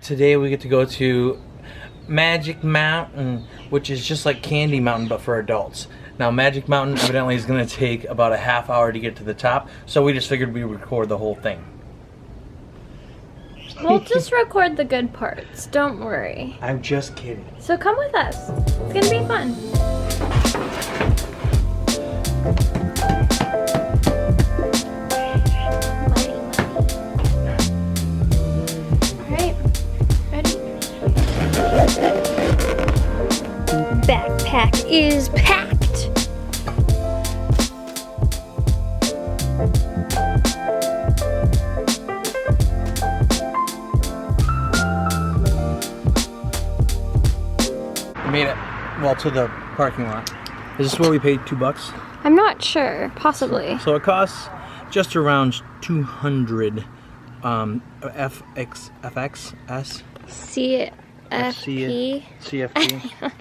today we get to go to Magic Mountain, which is just like Candy Mountain but for adults. Now Magic Mountain evidently is going to take about a half hour to get to the top, so we just figured we'd record the whole thing. We'll just record the good parts, don't worry. I'm just kidding. So come with us. It's gonna be fun. Alright, ready? Backpack is packed. Made it, well, to the parking lot. Is this where we paid $2? I'm not sure, possibly. So it costs just around 200 FXS? CFP. CFP.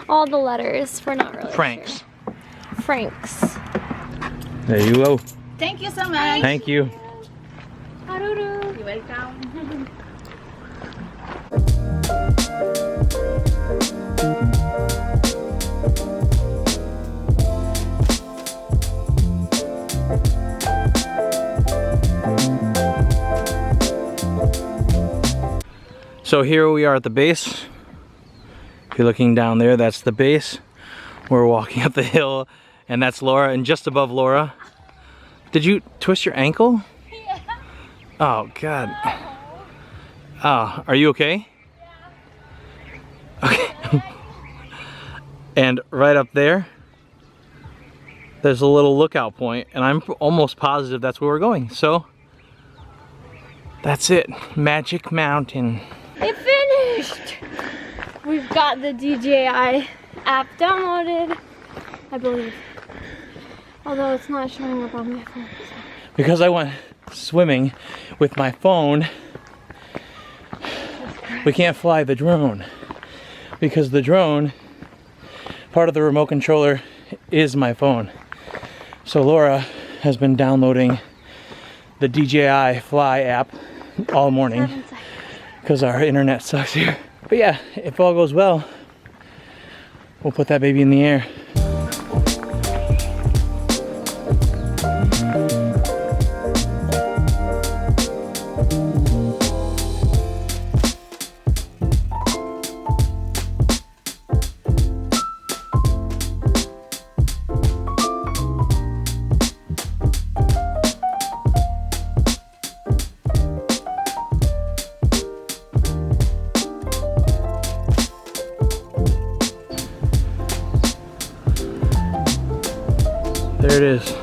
All the letters, we're not really Francs. sure. Francs. There you go. Thank you so much. Thank you. Haruru. You're welcome. So here we are at the base. If you're looking down there, that's the base. We're walking up the hill, and that's Laura, and just above Laura. Did you twist your ankle? Yeah. Oh, God. Oh, are you okay? Okay. And right up there, there's a little lookout point, and I'm almost positive that's where we're going. So, that's it. Magic Mountain. It finished! We've got the DJI app downloaded, I believe. Although it's not showing up on my phone. So. Because I went swimming with my phone, we can't fly the drone. Because the drone, part of the remote controller is my phone. So Laura has been downloading the DJI Fly app all morning because our internet sucks here. But yeah, if all goes well, we'll put that baby in the air. There it is.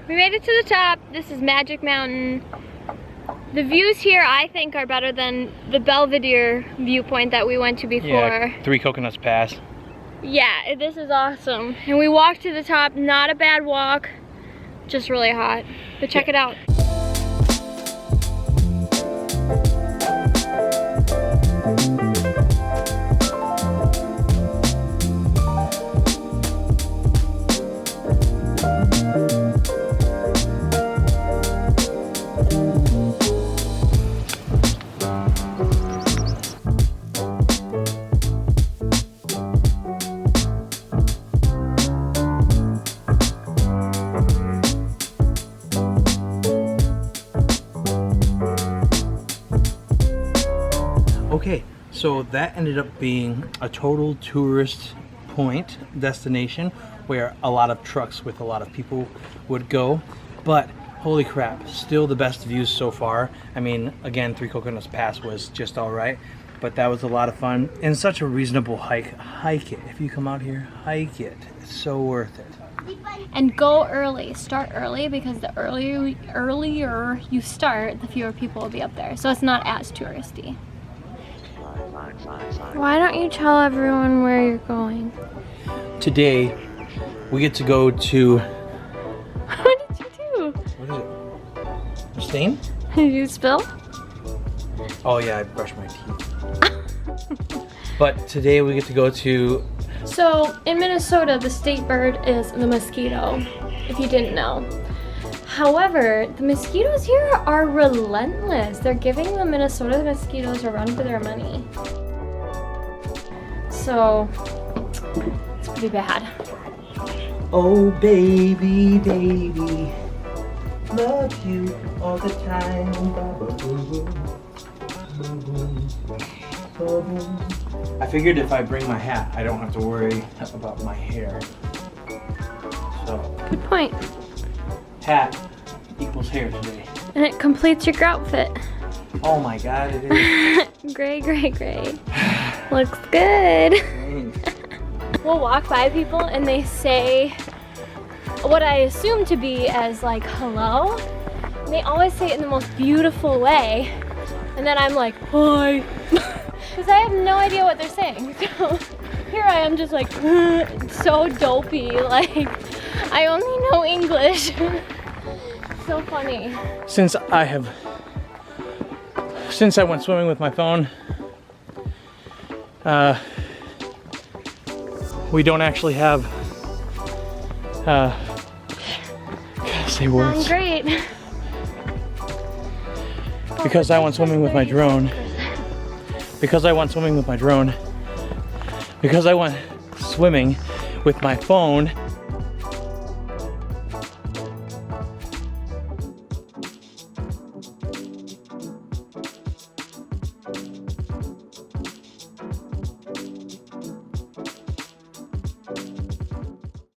We made it to the top. This is Magic Mountain. The views here, I think, are better than the Belvedere viewpoint that we went to before. Yeah, 3 Coconuts Pass. Yeah, this is awesome. And we walked to the top, not a bad walk, just really hot. But check it out. Okay, so that ended up being a total tourist point destination where a lot of trucks with a lot of people would go, but holy crap, still the best views so far. I mean, again, 3 Coconuts Pass was just all right, but that was a lot of fun and such a reasonable hike. Hike it. If you come out here, hike it. It's so worth it. And go early, start early, because the earlier you start, the fewer people will be up there. So it's not as touristy. Why don't you tell everyone where you're going? Today, we get to go to... What did you do? What is it? A stain? Did you spill? Oh yeah, I brushed my teeth. But today we get to go to... So in Minnesota, the state bird is the mosquito, if you didn't know. However, the mosquitoes here are relentless. They're giving the Minnesota mosquitoes a run for their money. So, it's pretty bad. Oh baby, baby, love you all the time. I figured if I bring my hat, I don't have to worry about my hair. So, Good point. hat equals hair today. And it completes your outfit. Oh my god, it is. Gray, gray, gray. Looks good. We'll walk by people and they say what I assume to be as like hello. And they always say it in the most beautiful way. And then I'm like, hi. Because I have no idea what they're saying. So here I am just like, so dopey. Like, I only know English. So funny. Since I went swimming with my phone, we don't actually have, gotta say words. Great. Because I went swimming with my drone. Because I went swimming with my drone. Because I went swimming with my phone.